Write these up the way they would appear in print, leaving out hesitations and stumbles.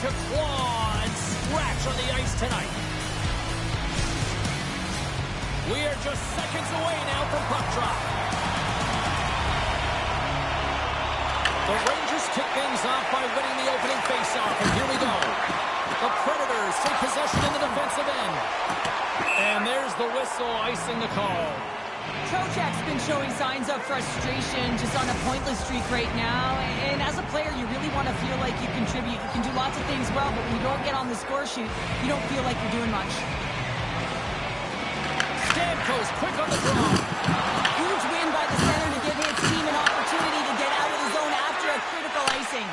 to claw and scratch on the ice tonight. We are just seconds away now from puck drop. The Rangers kick things off by winning the opening faceoff, and here we go. The Predators take possession in the defensive end. And there's the whistle icing the call. Trocheck's been showing signs of frustration, just on a pointless streak right now. And as a player, you really want to feel like you contribute. You can do lots of things well, but when you don't get on the score sheet, you don't feel like you're doing much. Stamkos quick on the draw. Huge win by the center to give his team an opportunity to get out of the zone after a critical icing.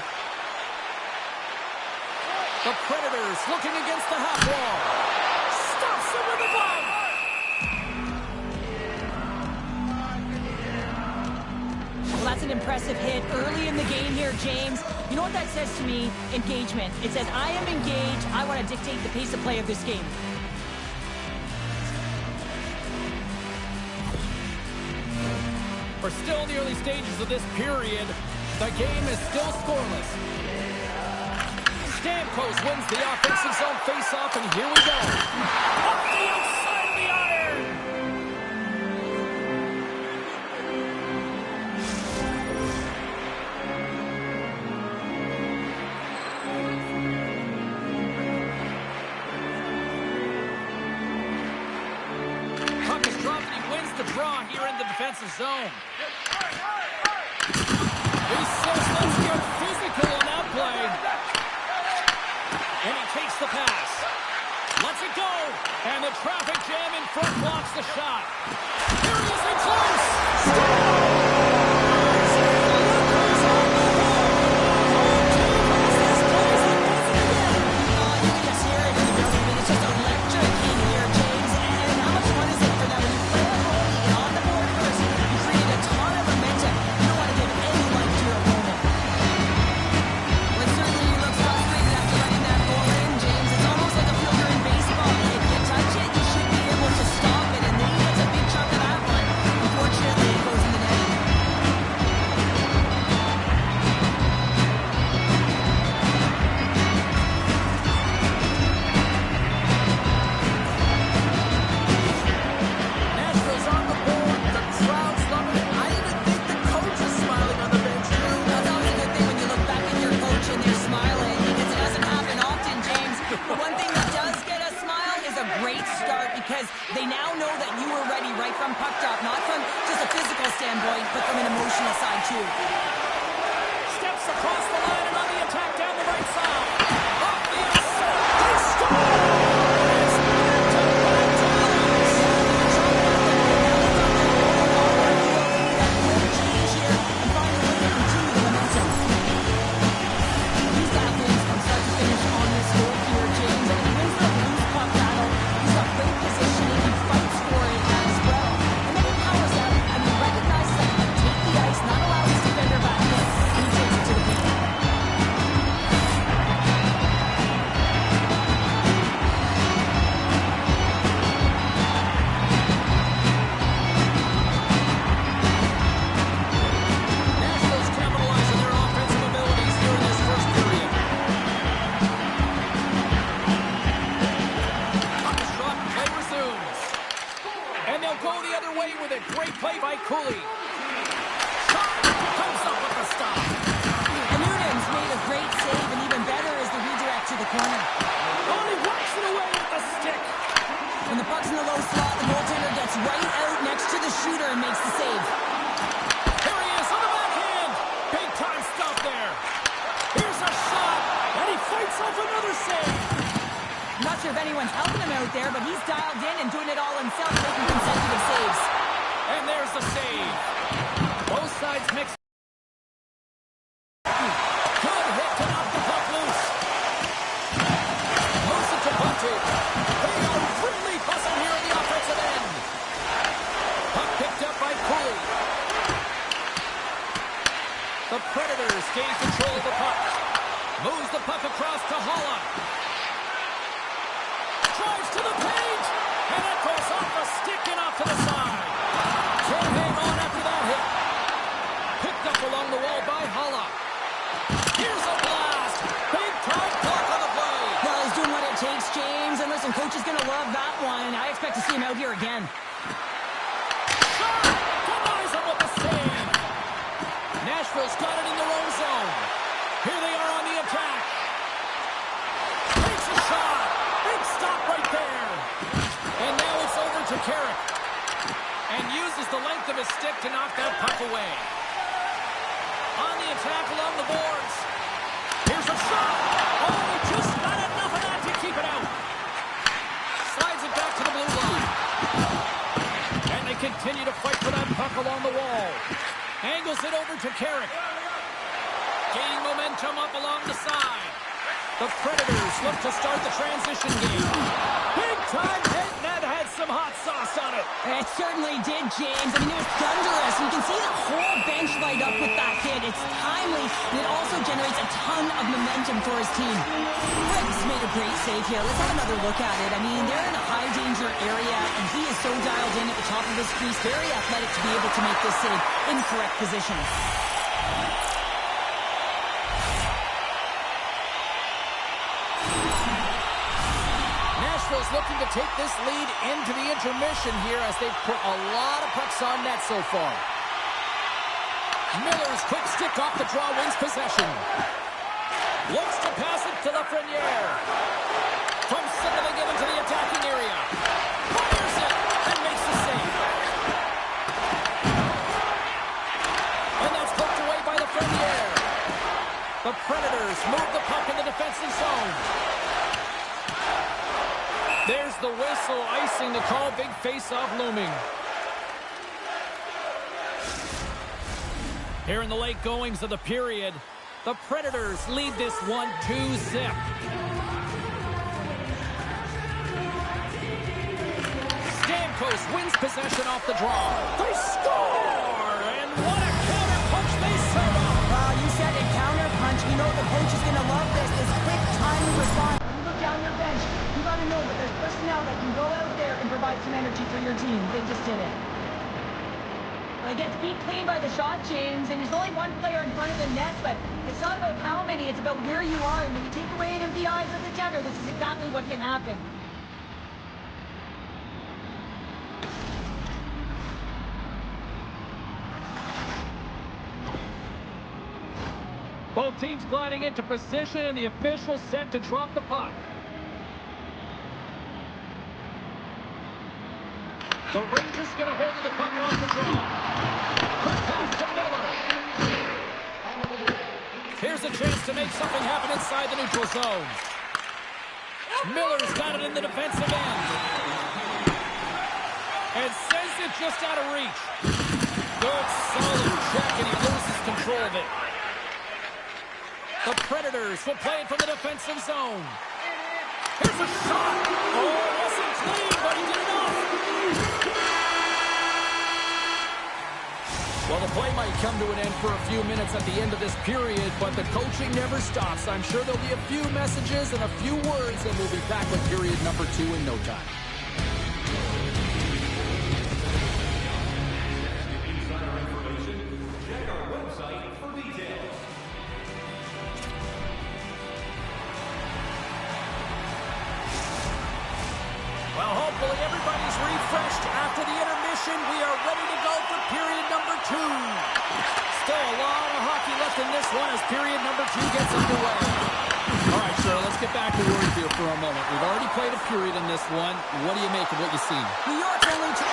The Predators looking against the half wall. Stops him with the glove. Well, that's an impressive hit early in the game here, James. You know what that says to me? Engagement. It says, I am engaged. I want to dictate the pace of play of this game. We're still in the early stages of this period. The game is still scoreless. Stamkos wins the offensive zone face-off, and here we go. Off the outside of the iron! Puck is dropped, and he wins the draw here in the defensive zone. He says, let's get physical on that play. And he takes the pass. Lets it go. And the traffic jam in front blocks the shot. Here he is in close. They now know that you were ready right from puck drop, not from just a physical standpoint, but from an emotional side too. Steps across the line and on the attack down the right side. Off the outside. He scores! He's got wins from start to finish on this goal here, James, and he wins the loose puck battle. He's got great positioning and fights for it as well. And then he powers out and he recognizes that he can take the ice, not allow his defender back in, and he takes it to the paint. Nashville's capitalizing their offensive abilities here in this first period. Puck is dropped, play resumes. And they'll go the other way with it. Great play by Cooley. Shot comes up with the stop. And Noonan's made a great save, and even better is the redirect to the corner. Oh, he whacks it away with the stick. When the puck's in the low slot, the goaltender gets right out next to the shooter and makes the save. Here he is on the backhand. Big time stuff there. Here's a shot, and he fights off another save. I'm not sure if anyone's helping him out there, but he's dialed in and doing it all himself, making consecutive saves. And there's the save. Both sides mix. Good hit to knock the puck loose. Moves it to Bunty. They are really buzzing here in the offensive end. Puck picked up by Cooley. The Predators gain control of the puck. Moves the puck across to Holla. Drives to the page. And it goes off the stick and off to the side. Can't hang on after that hit. Picked up along the wall by Holla. Here's a blast. Big time block on the of that one. I expect to see him out here again. Shot! Denies him with the save. Nashville's got it in their own zone. Here they are on the attack. Takes a shot. Big stop right there. And now it's over to Carrick. And uses the length of his stick to knock that puck away. On the attack along the boards. Here's a shot. Oh, he just got enough of that to keep it out. Slides it back to the blue line. And they continue to fight for that puck along the wall. Angles it over to Carrick. Gaining momentum up along the side. The Predators look to start the transition game. Big time hit, and that had some hot sauce on it. It certainly did, James. I mean, it was thunderous. You can see the whole bench light up with that hit. It's timely, and it also generates a ton of momentum for his team. Rick's made a great save here. Let's have another look at it. I mean, they're in a high-danger area, and he is so dialed in at the top of his crease. Very athletic to be able to make this save in correct position. Nashville's looking to take this lead into the intermission here as they've put a lot of pucks on net so far. Miller's quick stick off the draw wins possession. Looks to pass it to Lafreniere. From center they get into the attacking area. Fires it and makes the save. And that's poked away by Lafreniere. The Predators move the puck in the defensive zone. There's the whistle, icing the call, big face-off looming. Here in the late goings of the period, the Predators lead this 1-2 zip. Stamkos wins possession off the draw. They score! And what a counter punch they serve up! Well, you said it, counter punch. We know the coach is going to love this quick, timely response. You look down your bench, you got to know that there's personnel that can go out there and provide some energy for your team. They just did it. Well, it gets beat clean by the shot, James, and there's only one player in front of the net, but it's not about how many, it's about where you are. And when you take away any of the eyes of the tender, this is exactly what can happen. Both teams gliding into position, and the official set to drop the puck. The Rangers going to hold the puck off the draw. Quick pass to Miller. Here's a chance to make something happen inside the neutral zone. Miller's got it in the defensive end. And sends it just out of reach. Good, solid check, and he loses control of it. The Predators will play it from the defensive zone. Here's a shot. Oh, it wasn't clean, but he did enough. Well, the play might come to an end for a few minutes at the end of this period, but the coaching never stops. I'm sure there'll be a few messages and a few words, and we'll be back with period number 2 in no time. Well, hopefully everybody's refreshed after the intermission. We are ready to go for period number 2. Still a lot of hockey left in this one as period number 2 gets underway. All right, Cheryl, let's get back to work here for a moment. We've already played a period in this one. What do you make of what you've seen? New York's only to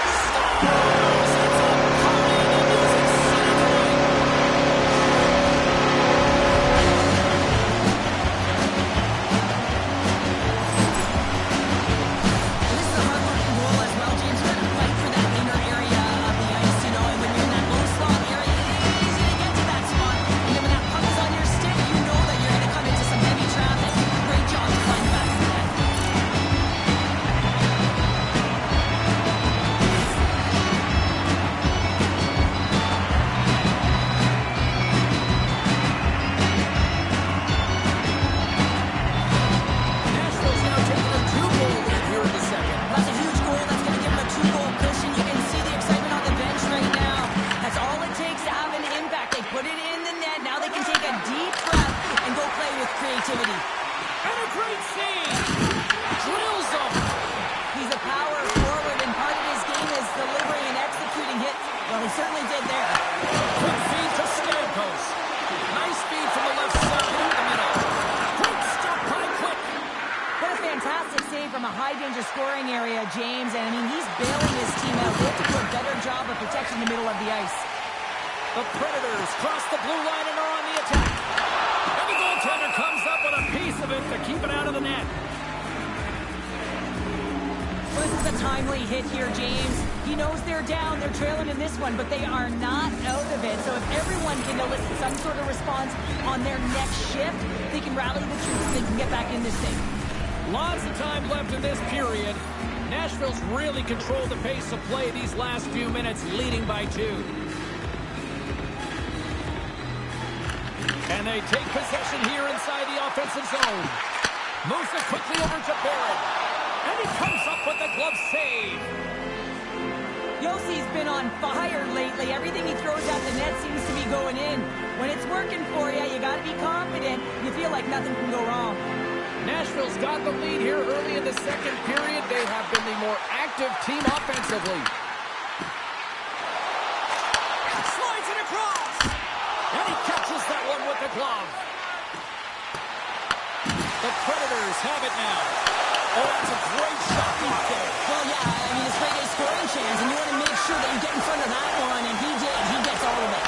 He certainly did there. Quick feed to Stamkos. Nice feed from the left side up the middle. Great stop by Quick. What a fantastic save from a high-danger scoring area, James. And, I mean, he's bailing his team out. They have to do a better job of protecting the middle of the ice. The Predators cross the blue line and are on the attack. And the goaltender comes up with a piece of it to keep it out of the net. This is a timely hit here, James. He knows they're down, they're trailing in this one, but they are not out of it. So if everyone can elicit some sort of response on their next shift, they can rally the troops, they can get back in this thing. Lots of time left in this period. Nashville's really controlled the pace of play these last few minutes, leading by 2. And they take possession here inside the offensive zone. Moves it quickly over to Barrett. And he comes up with the glove save. Yossi's been on fire lately. Everything he throws at the net seems to be going in. When it's working for you, you got to be confident. You feel like nothing can go wrong. Nashville's got the lead here early in the second period. They have been the more active team offensively. Slides it across. And he catches that one with the glove. The Predators have it now. Oh, that's a great shot right there. Well, yeah, I mean, it's a great scoring chance, and you want to make sure that you get in front of that one, and he did. He gets all of it.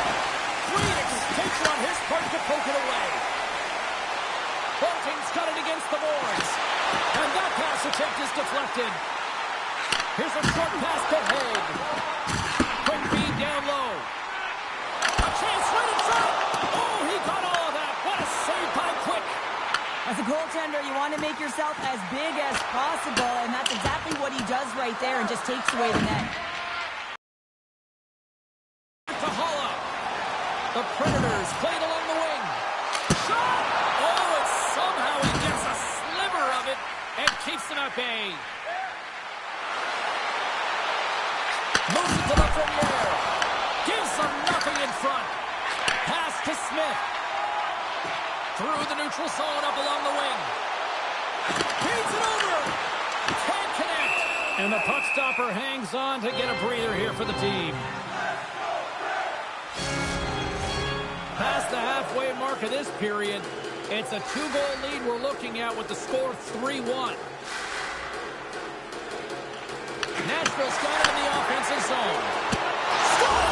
Great extension on his part to poke it away. Bunting's got it against the boards. And that pass attempt is deflected. Here's a short pass to Haig. Quick feed down low. A chance right in front. Oh, he got all of that. What a save by Quick. As a goaltender, you want to make yourself as big as possible, and that's exactly what he does right there and just takes away the net. To Holla. The Predators played along the wing. Shot! Oh, and somehow he gets a sliver of it and keeps them at bay. Moves it to the Ferrier. Gives them nothing in front. Pass to Smith. Through the neutral zone up along the wing. Feeds it over. Can't connect. And the puck stopper hangs on to get a breather here for the team. Past the halfway mark of this period, it's a 2-goal lead we're looking at with the score 3-1. Nashville's got it in the offensive zone. Score!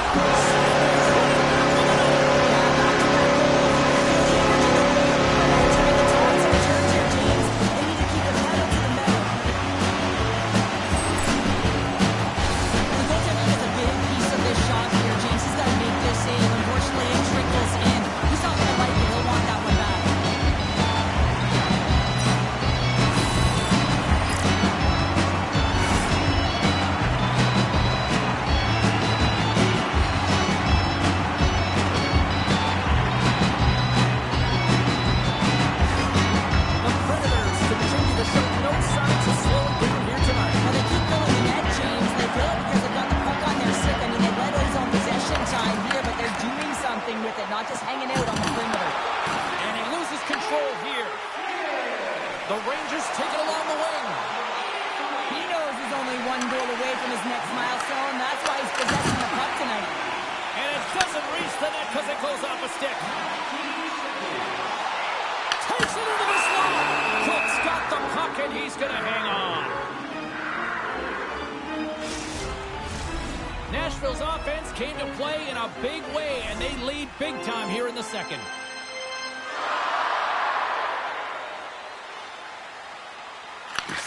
Nashville's offense came to play in a big way, and they lead big time here in the second.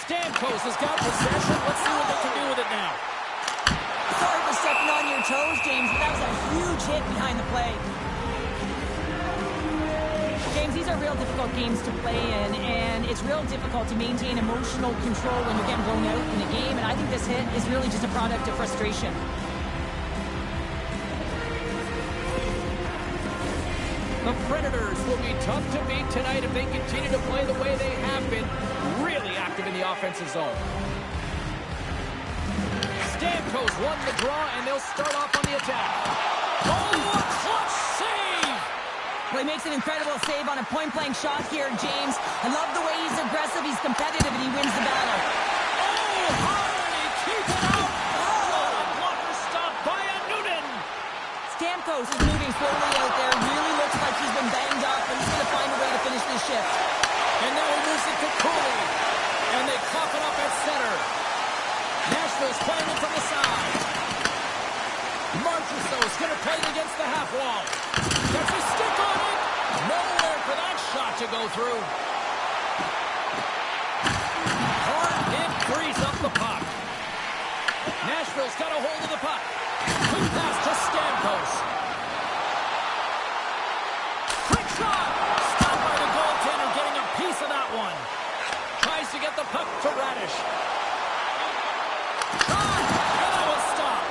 Stamkos has got possession. Let's see what they can do with it now. Sorry for stepping on your toes, James, but that was a huge hit behind the play. James, these are real difficult games to play in, and it's real difficult to maintain emotional control when you're getting blown out in a game, and I think this hit is really just a product of frustration. The Predators will be tough to beat tonight if they continue to play the way they have been, really active in the offensive zone. Stamkos won the draw, and they'll start off on the attack. Oh, a clutch save! Well, he makes an incredible save on a point-blank shot here, James. I love the way he's aggressive, he's competitive, and he wins the battle. Oh, Hardy, keep it out! Oh, a blocker stop by a Noonan! Stamkos is moving slowly out there. Really looks like he's been banged up, but he's going to find a way to finish this shift. And now he moves it to Cooley. And they cough it up at center. Nashville's playing it from the side. Marchessault's going to play it against the half wall. Gets his stick on it. Nowhere for that shot to go through. Hard hit frees up the puck. Nashville's got a hold of the puck. Quick pass to Stamkos. Quick shot. Stopped by the goaltender, getting a piece of that one. Tries to get the puck to Radish. Shot! And that was stopped.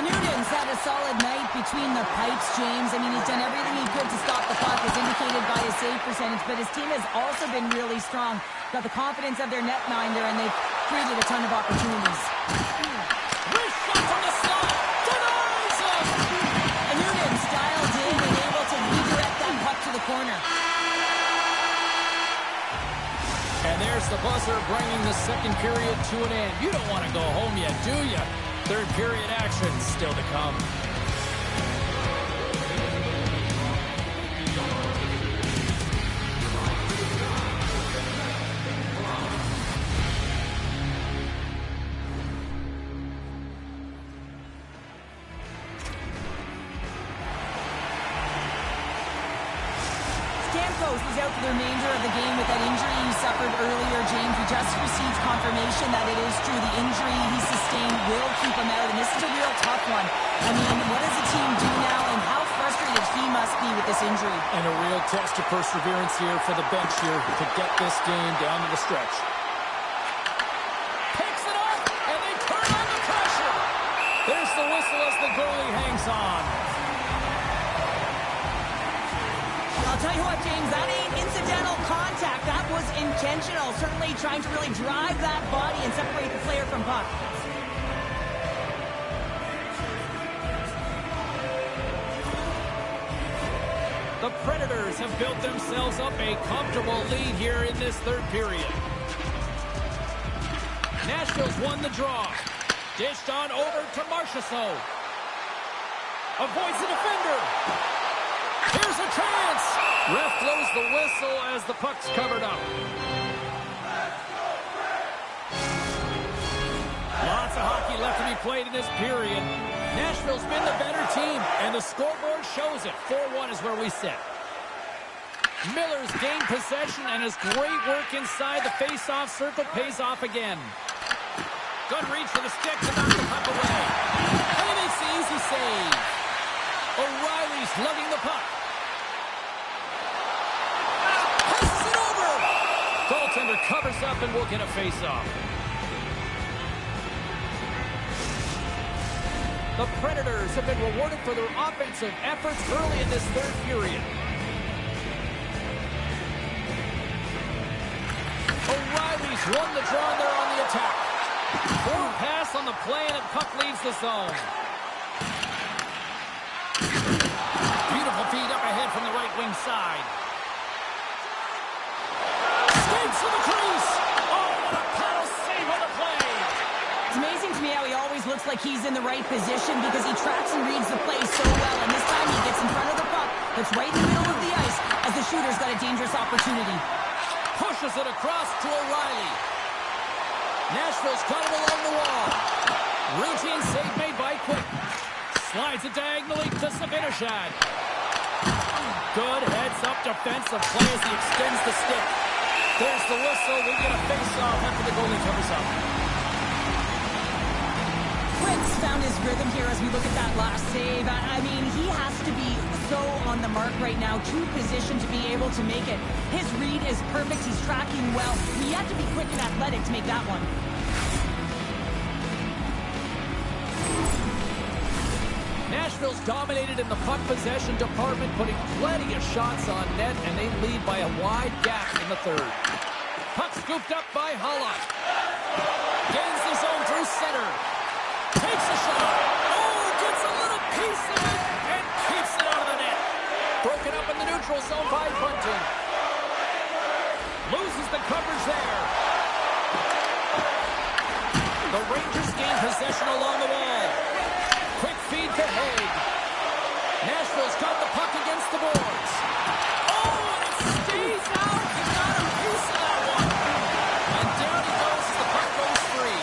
Newton's had a solid night between the pipes, James. I mean, he's done everything he could to stop the puck, as indicated by his save percentage, but his team has also been really strong. Got the confidence of their netminder, and they've created a ton of opportunities. Wrist shot from the slot. Denies him! And Newton's dialed in and able to redirect that puck to the corner. And there's the buzzer bringing the second period to an end. You don't want to go home yet, do you? Third period action still to come. Stamkos is out for the remainder of the game with that injury he suffered earlier, James. We just received confirmation that it is true. The injury he sustained will keep him out, and this is a real tough one. I mean, what does the team do now, and how frustrated he must be with this injury? And a real test of perseverance here for the bench here to get this game down to the stretch. Picks it up, and they turn on the pressure. There's the whistle as the goalie hangs on. I'll tell you what, James, that ain't incidental contact. That was intentional. Certainly trying to really drive that body and separate the player from puck. The Predators have built themselves up a comfortable lead here in this third period. Nashville's won the draw. Dished on over to Marchessault. Avoids the defender. Here's a chance. Ref blows the whistle as the puck's covered up. Lots of hockey left to be played in this period. Nashville's been the better team, and the scoreboard shows it. 4-1 is where we sit. Miller's gained possession, and his great work inside the face-off circle pays off again. Good reach for the stick to knock the puck away. And he makes the easy save. O'Reilly's lugging the puck. Passes it over. Goaltender covers up and will get a face-off. The Predators have been rewarded for their offensive efforts early in this third period. O'Reilly's won the draw there on the attack. Forward pass on the play, and the puck leaves the zone. Beautiful feed up ahead from the right wing side. Skates to the crease. Oh, what a paddle save on the play. It's amazing to me how he always looks like he's in the right position because he tracks and reads the play so well. And this time he gets in front of the puck that's right in the middle of the ice as the shooter's got a dangerous opportunity. Pushes it across to O'Reilly. Nashville's got it along the wall. Routine save made by Quick. Slides it diagonally to Zibanejad. Good heads-up defensive play as he extends the stick. There's the whistle. We get a face-off after the goalie covers up. Quick's found his rhythm here as we look at that last save. I mean, he has to be so on the mark right now, true position to be able to make it. His read is perfect. He's tracking well. He had to be quick and athletic to make that one. Nashville's dominated in the puck possession department, putting plenty of shots on net, and they lead by a wide gap in the third. Puck scooped up by Holla. Gains the zone through center. Takes a shot. Oh, gets a little piece of it and keeps it out of the net. Broken up in the neutral zone by Bunting. Loses the coverage there. The Rangers gain possession along the wall. Quick feed to Haig. Nashville's got the puck against the boards. Oh, and it stays out. He got a piece of that one. And down he goes as the puck goes free.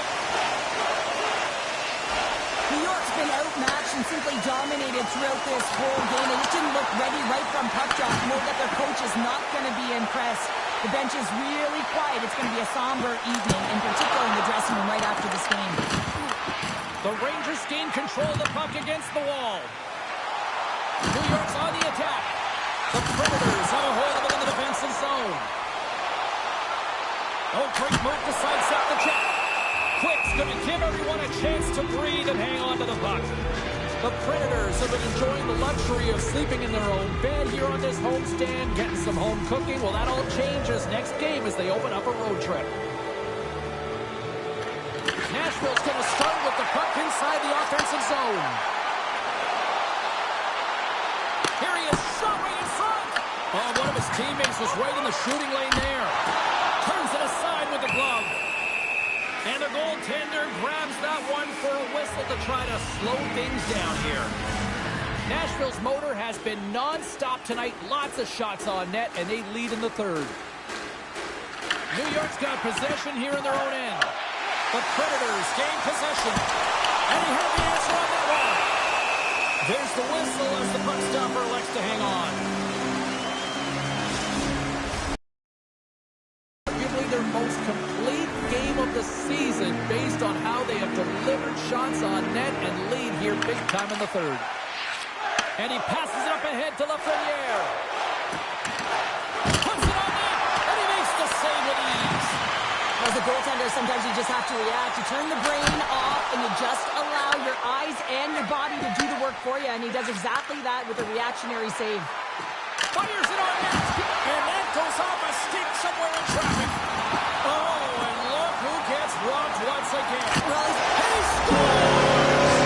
New York's been outmatched and simply dominated throughout this whole game. They just didn't look ready right from puck drop. Know that their coach is not going to be impressed. The bench is really quiet. It's going to be a somber evening, in particular in the dressing room right after this game. The Rangers gain control of the puck against the wall. New York's on the attack. The Predators have a hold of it in the defensive zone. Oh, great move to sidestep the check. Quick's going to give everyone a chance to breathe and hang on to the puck. The Predators have been enjoying the luxury of sleeping in their own bed here on this homestand, getting some home cooking. Well, that all changes next game as they open up a road trip. Nashville's going to start with the puck inside the offensive zone. Here he is, shot right in front. Oh, one of his teammates was right in the shooting lane there. Turns it aside with the glove. And the goaltender grabs that one for a whistle to try to slow things down here. Nashville's motor has been non-stop tonight. Lots of shots on net, and they lead in the third. New York's got possession here in their own end. The Predators gain possession. And he had the answer on that one. There's the whistle as the puck stopper elects to hang on. Arguably their most complete game of the season based on how they have delivered shots on net and lead here big time in the third. And he passes it up ahead to Lafreniere. Puts it on net, and he makes the save with ease. As a goaltender, sometimes you just have to react. You turn the brain off, and you just allow your eyes and your body to do the work for you, and he does exactly that with a reactionary save. Fires it on net, and that goes off a stick somewhere in traffic. Oh, and look who gets robbed once again. Well, He scores!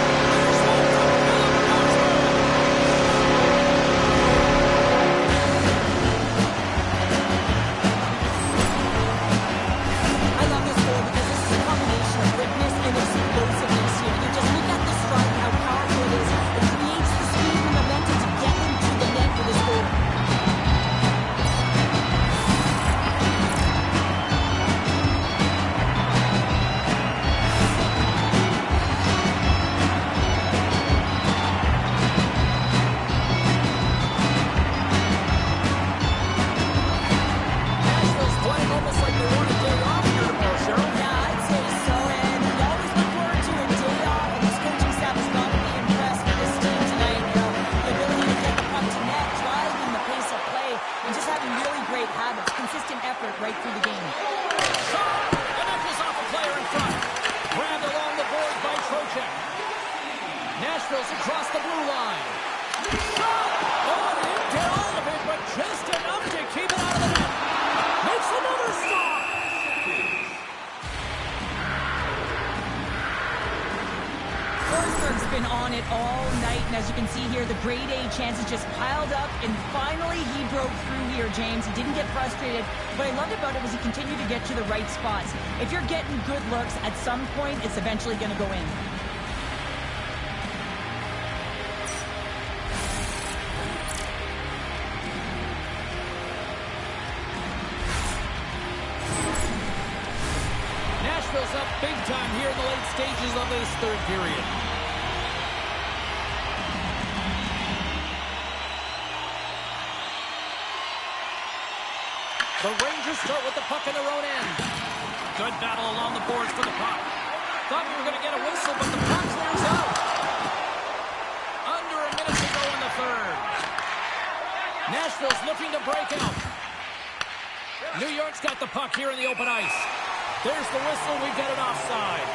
I love this goal because this is a combination of quickness and explosiveness here. You just look at the strike and how powerful it is. It creates the speed and momentum to get him to the net for this goal. Nashville's playing almost like they want a day off here tomorrow, Cheryl. Yeah, I'd say so, and we always look forward to a day off, and this coaching staff has got to be impressed with this team tonight. You know, the ability to get the puck to net, driving the pace of play, and just having really great habits, consistent effort right through the game. Shot! And that was off a player in front. Grabbed along the boards by Trocheck. Nashville's across the blue line. Shot! Oh, it didn't get all of it, but just enough to keep it out of the net. Makes another stop. Forsberg's been on it all night, and as you can see here, the grade A chances just piled up, and finally he broke through here, James. He didn't get frustrated. What I loved about it was he continued to get to the right spots. If you're getting good looks, at some point, it's eventually going to go in. Nashville's up big time here in the late stages of this third period. The Rangers start with the puck in their own end. Good battle along the boards for the puck. Thought we were going to get a whistle, but the puck clears out. Under a minute to go in the third. Nashville's looking to break out. New York's got the puck here in the open ice. There's the whistle. We've got it offside.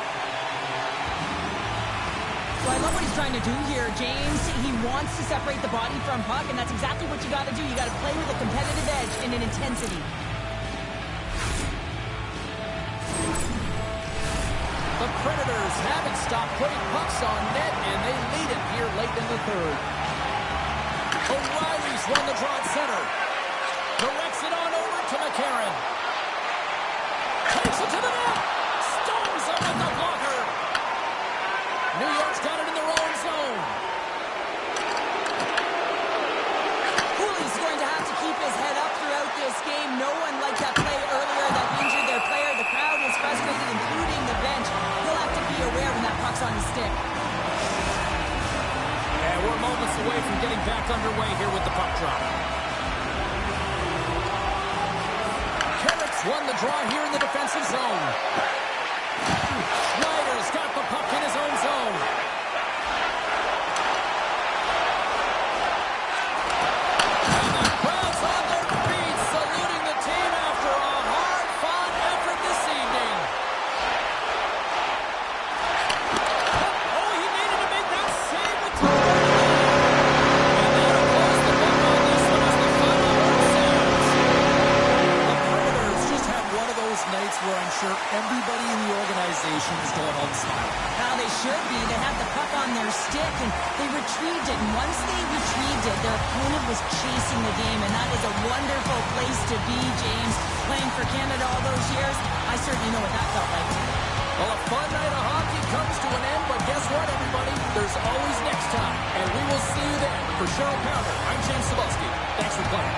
Well, I love what he's trying to do here, James. He wants to separate the body from puck, and that's exactly what you got to do. You got to play with a competitive edge and an intensity. The Predators haven't stopped putting pucks on net, and they lead it here late in the third. O'Reilly's won the draw at center. Directs it on over to McCarron. Takes it to the net. Stones up with the blocker. New York's got it in their own zone. keep his head up throughout this game. No one liked that play earlier that injured their player. The crowd is frustrated, including the bench. He'll have to be aware when that puck's on his stick. And we're moments away from getting back underway here with the puck drop. Carrick's won the draw here in the defensive zone. Schneider's got the puck in his own zone. And the crowd's on their feet, saluting the team after a hard-fought effort this evening. Oh, he needed to make that save with time. And that'll close the book on this one as the final word sounds. The Predators just had one of those nights where I'm sure everybody in the organization is going home smiling. How they should be. They had the puck on their stick, and they retrieved it. And once they retrieved it, their opponent was chasing the game, and that is a wonderful place to be, James. Playing for Canada all those years, I certainly know what that felt like. Well, a fun night of hockey comes to an end, but guess what, everybody? There's always next time, and we will see you then. For Cheryl Pounder, I'm James Cebulski. Thanks for playing.